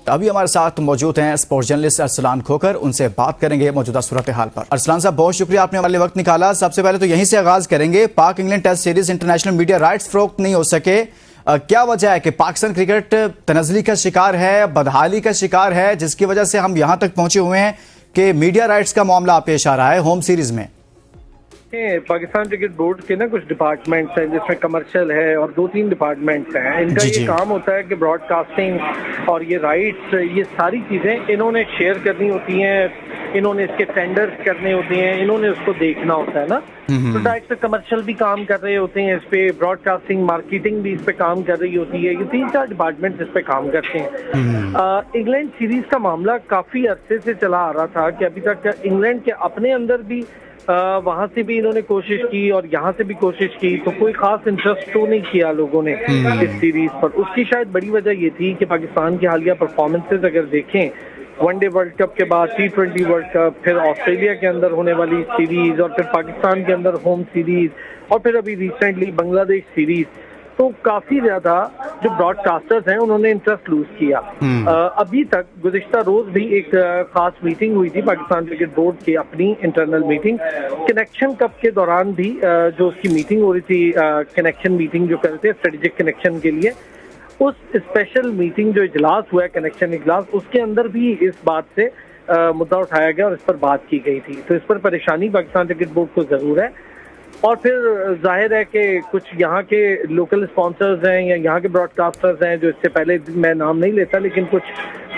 अभी हमारे साथ मौजूद हैं स्पोर्ट्स जर्नलिस्ट अरसलान खोकर, उनसे बात करेंगे मौजूदा सूरत हाल पर। अरसलान साहब, बहुत शुक्रिया, आपने हमारे लिए वक्त निकाला। सबसे पहले तो यहीं से आगाज करेंगे, Pak England test series international media rights फरोख्त नहीं हो सके, क्या वजह है कि पाकिस्तान क्रिकेट तनज़ली का शिकार है, बदहाली का शिकार है, जिसकी वजह से हम यहां तक पहुंचे हुए हैं कि मीडिया राइट्स का मामला पेश आ रहा है होम सीरीज में? पाकिस्तान क्रिकेट बोर्ड के ना कुछ डिपार्टमेंट्स हैं, जिसमें कमर्शियल है और 2-3 डिपार्टमेंट्स हैं। इनका ये काम होता है कि ब्रॉडकास्टिंग और ये राइट्स, ये सारी चीजें इन्होंने शेयर करनी होती हैं, इन्होंने इसके टेंडर्स करने होते हैं, इन्होंने उसको देखना होता है ना। तो डायरेक्टर कमर्शियल भी काम कर रहे होते हैं इस पे, ब्रॉडकास्टिंग मार्केटिंग भी इस पे काम कर रही होती है। ये 3-4 डिपार्टमेंट्स इस पे काम करते हैं। इंग्लैंड सीरीज का मामला काफी अरसे से चला आ रहा था कि अभी तक इंग्लैंड के अपने अंदर भी वहां से भी इन्होंने कोशिश की और यहाँ से भी कोशिश की, तो कोई खास इंटरेस्ट तो नहीं किया लोगों ने इस सीरीज पर। उसकी शायद बड़ी वजह ये थी कि पाकिस्तान की हालिया परफॉर्मेंसेज अगर देखें, वनडे वर्ल्ड कप के बाद T20 वर्ल्ड कप, फिर ऑस्ट्रेलिया के अंदर होने वाली सीरीज, और फिर पाकिस्तान के अंदर होम सीरीज, और फिर अभी रिसेंटली बांग्लादेश सीरीज, तो काफी ज्यादा जो ब्रॉडकास्टर्स हैं उन्होंने इंटरेस्ट लूज किया। अभी तक गुज़िश्ता रोज भी एक खास मीटिंग हुई थी पाकिस्तान क्रिकेट बोर्ड की, अपनी इंटरनल मीटिंग। कनेक्शन कप के दौरान भी जो उसकी मीटिंग हो रही थी, कनेक्शन मीटिंग जो करते हैं स्ट्रेटेजिक कनेक्शन के लिए, उस स्पेशल मीटिंग जो इजलास हुआ है, कनेक्शन इजलास, उसके अंदर भी इस बात से मुद्दा उठाया गया और इस पर बात की गई थी। तो इस पर परेशानी पाकिस्तान क्रिकेट बोर्ड को जरूर है। और फिर जाहिर है कि कुछ यहाँ के लोकल स्पॉन्सर्स हैं या यहाँ के ब्रॉडकास्टर्स हैं, जो इससे पहले मैं नाम नहीं लेता, लेकिन कुछ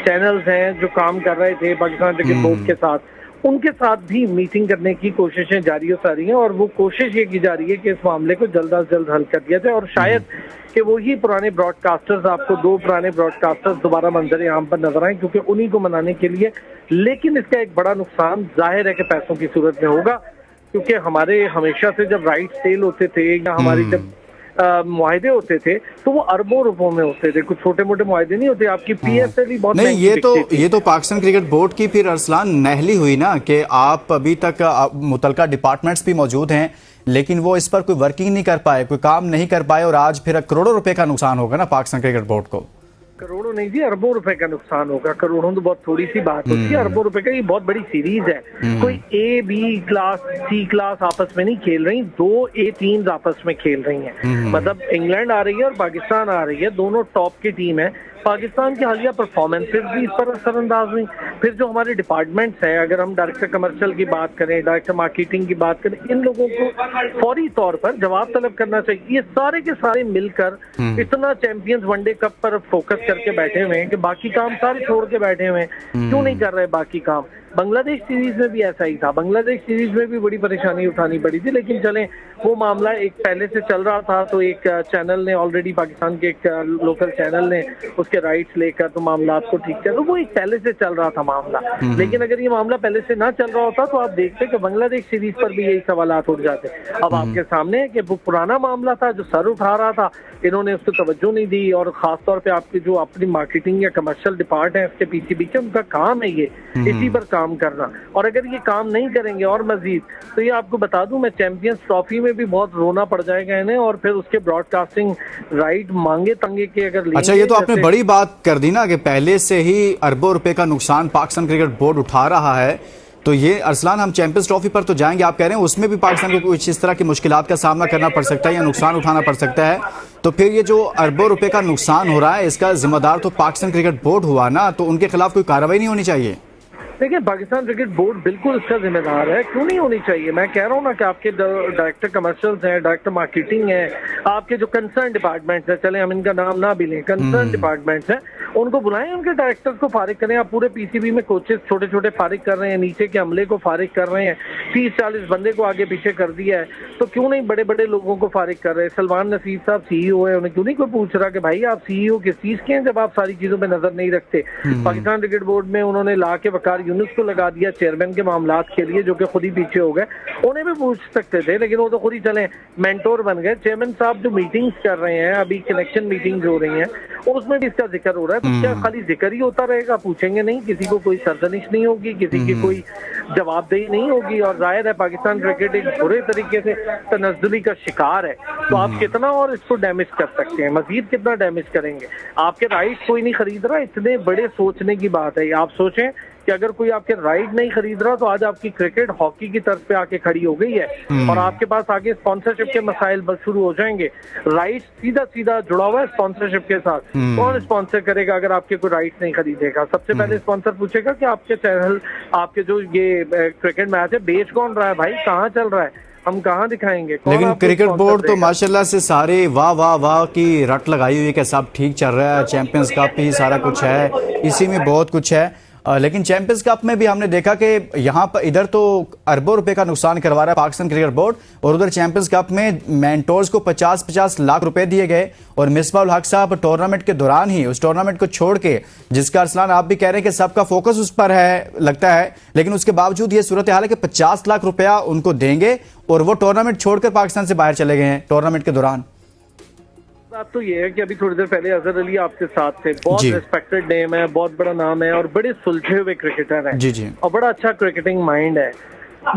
चैनल्स हैं जो काम कर रहे थे पाकिस्तान क्रिकेट बोर्ड के साथ, उनके साथ भी मीटिंग करने की कोशिशें जारी हो रही हैं। और वो कोशिश ये की जा रही है कि इस मामले को जल्द अज जल्द हल कर दिया जाए, और शायद कि वही पुराने ब्रॉडकास्टर्स, आपको 2 पुराने ब्रॉडकास्टर्स दोबारा मंजर आम पर नजर आए, क्योंकि उन्हीं को मनाने के लिए। लेकिन इसका एक बड़ा नुकसान जाहिर है कि पैसों की सूरत में होगा, क्योंकि हमारे हमेशा से जब राइट सेल होते थे या हमारी जब मुआहदे होते थे, तो वो अरबों रुपयों में होते थे, कुछ छोटे मोटे मुआहदे नहीं होते। आपकी PSL ही बहुत नहीं, ये तो पाकिस्तान क्रिकेट बोर्ड की फिर अरसलान नहली हुई ना, कि आप अभी तक मुतलका डिपार्टमेंट्स भी मौजूद हैं, लेकिन वो इस पर कोई वर्किंग नहीं कर पाए, कोई काम नहीं कर पाए, और आज फिर करोड़ों रुपए का नुकसान होगा ना पाकिस्तान क्रिकेट बोर्ड को। करोड़ों नहीं जी, अरबों रुपए का नुकसान होगा। करोड़ों तो बहुत थोड़ी सी बात होती है, अरबों रुपए का। ये बहुत बड़ी सीरीज है, कोई A, B class, C class आपस में नहीं खेल रही, 2 A टीम्स आपस में खेल रही हैं। मतलब इंग्लैंड आ रही है और पाकिस्तान आ रही है, दोनों टॉप की टीम है। पाकिस्तान की हालिया परफॉर्मेंसेज भी इस पर असरअंदाज हुई। फिर जो हमारे डिपार्टमेंट्स हैं, अगर हम डायरेक्टर कमर्शियल की बात करें, डायरेक्टर मार्केटिंग की बात करें, इन लोगों को फौरी तौर पर जवाब तलब करना चाहिए। ये सारे के सारे मिलकर इतना चैंपियंस वनडे कप पर फोकस करके बैठे हुए हैं कि बाकी काम सारे छोड़ के बैठे हुए हैं। क्यों नहीं कर रहे बाकी काम? बांग्लादेश सीरीज में भी ऐसा ही था, बांग्लादेश सीरीज में भी बड़ी परेशानी उठानी पड़ी थी। लेकिन चलें, वो मामला एक पहले से चल रहा था, तो एक चैनल ने ऑलरेडी, पाकिस्तान के एक लोकल चैनल ने उसके राइट्स लेकर तो मामला को ठीक किया, तो वो एक पहले से चल रहा था मामला। लेकिन अगर ये मामला पहले से ना चल रहा होता तो आप देखते कि बांग्लादेश सीरीज पर भी यही सवालात उठ जाते। अब आपके सामने है कि वो पुराना मामला था जो सर उठा रहा था, इन्होंने उसको तवज्जो नहीं दी, और खासतौर पे आपकी जो अपनी मार्केटिंग या कमर्शियल डिपार्ट है इसके PCB के, उनका काम है ये इसी पर काम करना। और अगर ये काम नहीं करेंगे और मजीद, तो ये आपको बता दूं, मैं चैंपियंस ट्रॉफी में भी बहुत रोना पड़ जाएगा इन्हें, और फिर उसके ब्रॉडकास्टिंग राइट मांगे तंगे के अगर। अच्छा, ये तो आपने बड़ी बात कर दी ना कि पहले से ही अरबों रुपए का नुकसान पाकिस्तान क्रिकेट बोर्ड उठा रहा है। तो ये अरसलान, हम चैंपियंस ट्रॉफी पर तो जाएंगे, आप कह रहे हैं उसमें भी पाकिस्तान को कुछ इस तरह की मुश्किलात का सामना करना पड़ सकता है या नुकसान उठाना पड़ सकता है, तो फिर ये जो अरबों रुपए का नुकसान हो रहा है, इसका जिम्मेदार तो पाकिस्तान क्रिकेट बोर्ड हुआ ना, तो उनके खिलाफ कोई कार्रवाई नहीं होनी चाहिए? देखिए, पाकिस्तान क्रिकेट बोर्ड बिल्कुल इसका जिम्मेदार है, क्यों नहीं होनी चाहिए? मैं कह रहा हूँ ना कि आपके डायरेक्टर कमर्शियल्स हैं, डायरेक्टर मार्केटिंग है, आपके जो कंसर्न डिपार्टमेंट्स हैं, चले हम इनका नाम ना भी लें, कंसर्न डिपार्टमेंट्स हैं, उनको बुलाएं, उनके डायरेक्टर्स को फारिग करें। आप पूरे PCB में कोचेस छोटे छोटे फारिग कर रहे हैं, नीचे के अमले को फारिग कर रहे हैं, 30-40 बंदे को आगे पीछे कर दिया है, तो क्यों नहीं बड़े बड़े लोगों को फारिग कर रहे हैं? सलमान नसीर साहब CEO है, उन्हें क्यों नहीं कोई पूछ रहा कि भाई आप CEO किस चीज के हैं जब आप सारी चीजों पर नजर नहीं रखते? पाकिस्तान क्रिकेट बोर्ड में उन्होंने ला के वकार यूनुस को लगा दिया चेयरमैन के मामलात के लिए, जो कि खुद ही पीछे हो गए। उन्हें भी पूछ सकते थे, लेकिन वो तो खुद ही चले मेंटोर बन गए। चेयरमैन साहब जो मीटिंग्स कर रहे हैं, अभी कनेक्शन मीटिंग्स हो रही हैं, और उसमें भी इसका जिक्र हो रहा है। तो क्या खाली जिक्र ही होता रहेगा? पूछेंगे नहीं, किसी को कोई सरजनिश नहीं होगी, किसी की कोई जवाबदेही नहीं होगी। और जाहिर है पाकिस्तान क्रिकेट एक बुरे तरीके से तनज़्ज़ुली का शिकार है। तो आप कितना और इसको डैमेज कर सकते हैं, मजीद कितना डैमेज करेंगे? आपके राइट कोई नहीं खरीद रहा, इतने बड़े सोचने की बात है। आप सोचें कि अगर कोई आपके राइट नहीं खरीद रहा तो आज आपकी क्रिकेट हॉकी की तर्ज पे आके खड़ी हो गई है, और आपके पास आगे स्पॉन्सरशिप के मसाइल बस शुरू हो जाएंगे। राइट सीधा सीधा जुड़ा हुआ है स्पॉन्सरशिप के साथ। कौन स्पॉन्सर करेगा अगर आपके कोई राइट नहीं खरीदेगा? सबसे पहले स्पॉन्सर पूछेगा कि आपके चैनल, आपके जो ये क्रिकेट मैच है, बेच कौन रहा है भाई, कहाँ चल रहा है, हम कहाँ दिखाएंगे? लेकिन क्रिकेट बोर्ड तो माशाल्लाह से सारे वाह वाह वाह की रट लगाई हुई है कि सब ठीक चल रहा है, चैंपियंस कप ही सारा कुछ है, इसी में बहुत कुछ है। लेकिन चैंपियंस कप में भी हमने देखा कि यहाँ पर इधर तो अरबों रुपए का नुकसान करवा रहा है पाकिस्तान क्रिकेट बोर्ड, और उधर चैंपियंस कप में मेंटोर्स को 50-50 लाख रुपए दिए गए, और मिसबाहुल हक साहब टूर्नामेंट के दौरान ही उस टूर्नामेंट को छोड़ के, जिसका अरसलान आप भी कह रहे हैं कि सबका फोकस उस पर है लगता है, लेकिन उसके बावजूद ये सूरत हाल है कि 50 लाख रुपया उनको देंगे और वो टूर्नामेंट छोड़कर पाकिस्तान से बाहर चले गए हैं टूर्नामेंट के दौरान। बात तो ये है कि अभी थोड़ी देर पहले अजहर अली आपके साथ थे, बहुत रिस्पेक्टेड नेम है, बहुत बड़ा नाम है, और बड़े सुलझे हुए क्रिकेटर हैं जी, और बड़ा अच्छा क्रिकेटिंग माइंड है।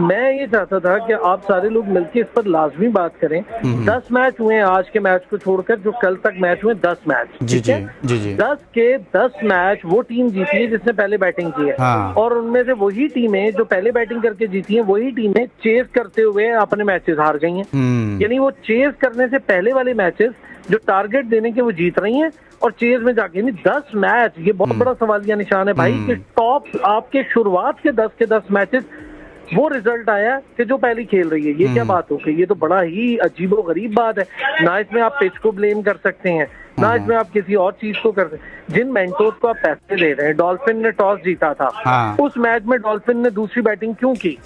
मैं ये चाहता था कि आप सारे लोग मिलकर इस पर लाजमी बात करें। 10 मैच हुए हैं आज के मैच को छोड़कर, जो कल तक मैच हुए 10 मैच, जी जी जी जी 10 के 10 मैच वो टीम जीती है जिसने पहले बैटिंग की है। हाँ। और उनमें से वही टीमें जो पहले बैटिंग करके जीती हैं, वही टीमें चेस करते हुए अपने मैचेस हार गई हैं। यानी वो चेस करने से पहले वाले मैचेस जो टारगेट देने के वो जीत रही हैं, और चेस में जाके 10 मैच, ये बहुत बड़ा सवालिया निशान है भाई कि टॉप आपके शुरुआत के 10 के 10 मैचेस वो रिजल्ट आया कि जो पहली खेल रही है। ये क्या बात हो गई? ये तो बड़ा ही अजीबो गरीब बात है। ना इसमें आप पिच को ब्लेम कर सकते हैं, ना इसमें आप किसी और चीज को कर सकते हैं। जिन मेंटोर्स को आप पैसे दे रहे हैं, डॉल्फिन ने टॉस जीता था, उस मैच में डॉल्फिन ने दूसरी बैटिंग क्यों की?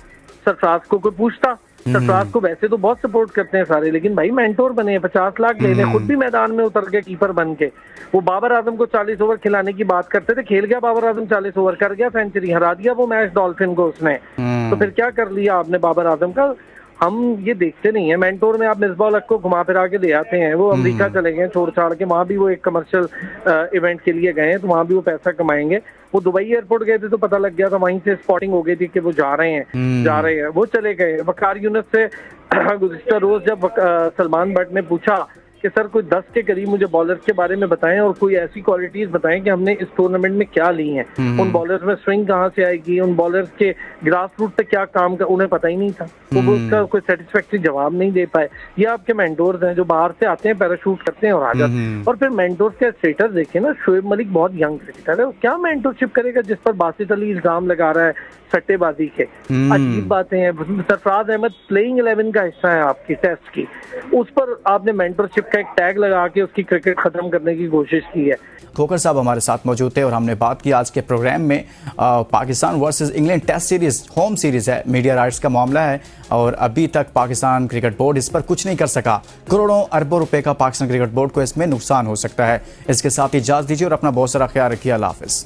सरफराज को कोई पूछता? सरफराज को वैसे तो बहुत सपोर्ट करते हैं सारे, लेकिन भाई मेंटोर बने, 50 लाख ले लें, खुद भी मैदान में उतर के कीपर बन के। वो बाबर आजम को 40 ओवर खिलाने की बात करते थे, खेल गया बाबर आजम 40 ओवर, कर गया सेंचुरी, हरा दिया वो मैच डॉल्फिन को उसने। तो फिर क्या कर लिया आपने बाबर आजम का? हम ये देखते नहीं है। मेंटोर में आप मिसबाहुल हक को घुमा फिरा के ले आते हैं, वो अमेरिका चले गए छोड़ छाड़ के, वहां भी वो एक कमर्शियल इवेंट के लिए गए हैं, तो वहां भी वो पैसा कमाएंगे। वो दुबई एयरपोर्ट गए थे तो पता लग गया था, वहीं से स्पॉटिंग हो गई थी कि वो जा रहे हैं, वो चले गए। वकार यूनुस से गुज़िश्ता रोज जब सलमान भट्ट ने पूछा कि सर कोई 10 के करीब मुझे बॉलर्स के बारे में बताएं और कोई ऐसी क्वालिटीज बताएं कि हमने इस टूर्नामेंट में क्या ली हैं, उन बॉलर्स में स्विंग कहाँ से आएगी, उन बॉलर्स के ग्रास रूट पे क्या काम कर, उन्हें पता ही नहीं था। तो वो उसका कोई सेटिस्फैक्टरी जवाब नहीं दे पाए। ये आपके मेंटोर्स हैं जो बाहर से आते हैं, पैराशूट करते हैं और आ जाते हैं। और फिर मेंटोर्स का स्टेटस देखिए ना, शोएब मलिक बहुत यंग क्रिकेटर है, वो क्या मेंटोरशिप करेगा जिस पर बासित अली इल्जाम लगा रहा है सट्टेबाजी के? अजीब बातें हैं। सरफराज अहमद प्लेइंग 11 का हिस्सा है आपकी टेस्ट की, उस पर आपने मेंटरशिप का एक टैग लगा के उसकी क्रिकेट खत्म करने की कोशिश की है। खोकर साहब हमारे साथ मौजूद थे और हमने बात की आज के प्रोग्राम में Pakistan versus England test series, home series है, मीडिया राइट्स का मामला है और अभी तक पाकिस्तान क्रिकेट बोर्ड इस पर कुछ नहीं कर सका। करोड़ों अरबों रुपए का पाकिस्तान क्रिकेट बोर्ड को इसमें नुकसान हो सकता है। इसके साथ ही इजाजत दीजिए और अपना बहुत सारा ख्याल रखिए। अल्लाह हाफिज।